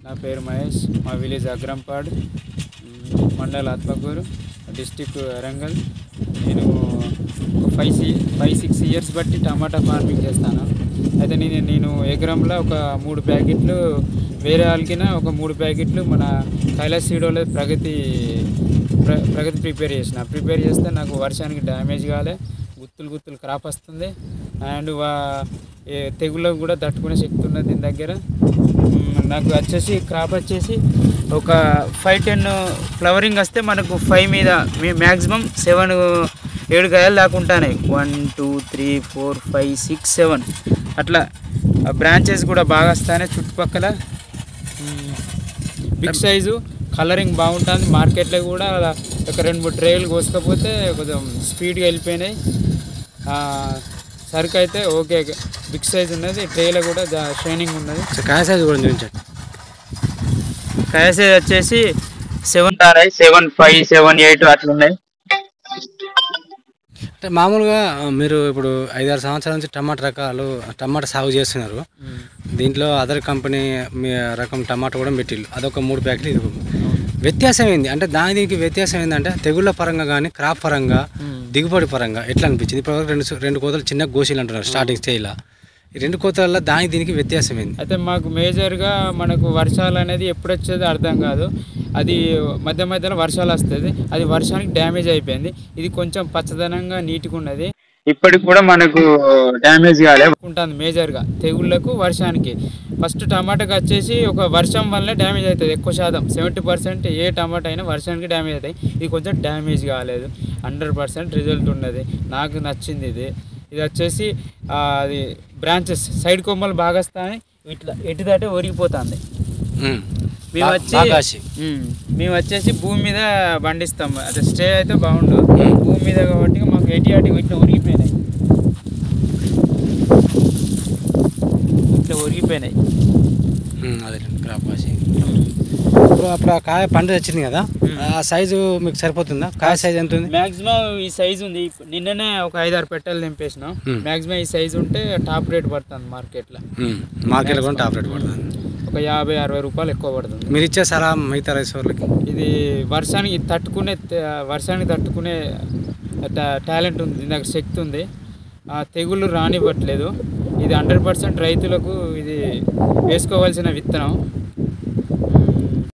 నా పేరు మహేష్. మా విలేజ్ అగ్రంపాడ్, మండల్ ఆత్మకూరు, డిస్టిక్ వరంగల్. నేను 5-6 ఇయర్స్ బట్టి టమాటా ఫార్మింగ్ చేస్తాను. అయితే నేను ఎకరంలో ఒక 3 ప్యాకెట్లు వేరే వాళ్ళకిన ఒక 3 ప్యాకెట్లు మన కైలాస్ సీడోలో ప్రగతి ప్రిపేర్ చేస్తే నాకు వర్షానికి డ్యామేజ్ కాలే, గుత్తులు క్రాప్ వస్తుంది. అండ్ తెగుళ్ళకు కూడా తట్టుకునే శక్తి ఉన్నది దీని దగ్గర. నాకు వచ్చేసి క్రాప్ వచ్చేసి ఒక 5-10 ఫ్లవరింగ్ వస్తే మనకు 5 మీద మ్యాక్సిమం 7 కాయలు దాకా ఉంటాయి. 1 2 3 4 5 6 7 అట్లా బ్రాంచెస్ కూడా బాగా వస్తాయి. చుట్టుపక్కల బిగ్ సైజు కలరింగ్ బాగుంటుంది. మార్కెట్లో కూడా ఒక 2-3 ట్రేలు కోసుకపోతే కొంచెం స్పీడ్గా వెళ్ళిపోయినాయి. సరుకు అయితే ఓకే, బిగ్ సైజ్ ఉన్నది. ట్రేలో కూడా షైనింగ్ ఉన్నది. కాయ సైజ్ కూడా చూపించండి. కాయ సైజ్ వచ్చేసి 7 7 5 7 8 అట్లున్నాయి. అంటే మామూలుగా మీరు ఇప్పుడు 5-6 సంవత్సరాల నుంచి టమాటా సాగు చేస్తున్నారు. దీంట్లో అదర్ కంపెనీ మీ రకం టమాటా కూడా పెట్టిళ్ళు, అదొక 3 ప్యాకెట్లు. ఇది వ్యత్యాసం ఏంది అంటే దానికి వ్యత్యాసం ఏంటంటే తెగుళ్ళ పరంగా కానీ క్రాప్ పరంగా దిగుబడి పరంగా ఎట్లా అనిపించింది? ఇప్పటివరకు రెండు కోతలు చిన్న గోషీలు అంటున్నారు స్టార్టింగ్ స్టేజ్లో. ఈ 2 కోతలలో దీనికి వ్యత్యాసం ఏంది? అయితే మాకు మేజర్గా మనకు వర్షాలు అనేది ఎప్పుడు వచ్చేది అర్థం కాదు. అది మధ్యలో వర్షాలు వస్తుంది, అది వర్షానికి డ్యామేజ్ అయిపోయింది. ఇది కొంచెం పచ్చదనంగా నీట్గా ఉన్నది. ఇప్పటికి కూడా మనకు డ్యామేజ్ కాలే ఉంటుంది. మేజర్గా తెగుళ్ళకు వర్షానికి ఫస్ట్ టమాటాకి వచ్చేసి ఒక వర్షం వల్ల డ్యామేజ్ అవుతుంది. ఎక్కువ శాతం 70% ఏ టమాటా అయినా వర్షానికి డ్యామేజ్ అవుతాయి. ఇది కొంచెం డ్యామేజ్ కాలేదు, 100% రిజల్ట్ ఉన్నది. నాకు నచ్చింది ఇది వచ్చేసి అది బ్రాంచెస్ సైడ్ కొమ్మలు బాగా వస్తాయి, ఇట్లా ఎటు దాటే ఒరిగిపోతుంది. మేము వచ్చేసి భూమి మీద పండిస్తాం. అదే స్టే అయితే బాగుండు, భూమి మీద కాబట్టి మాకు ఇట్లా ఒరిగిపోయినాయి. అదే క్రాప్ కాసి ఇప్పుడు అప్పుడు ఆ కాయ పండు వచ్చింది కదా, ఆ సైజు మీకు సరిపోతుందా? కాయ సైజ్ ఎంత ఉంది? మ్యాక్సిమం ఈ సైజు ఉంది. నిన్ననే ఒక 5-6 పెట్టెలు నింపేసినాం. మ్యాక్సిమం ఈ సైజు ఉంటే టాప్ రేట్ పడుతుంది మార్కెట్లో కూడా టాప్ రేట్ పడుతుంది. ఒక 50-60 రూపాయలు ఎక్కువ పడుతుంది. మీరు ఇచ్చేసారా మిగతా రైస్ వాళ్ళకి? ఇది వర్షానికి తట్టుకునే టాలెంట్ ఉంది, దీని దగ్గర శక్తి ఉంది. తెగుళ్ళు రానివ్వట్లేదు. ఇది 100% రైతులకు ఇది వేసుకోవాల్సిన విత్తనం.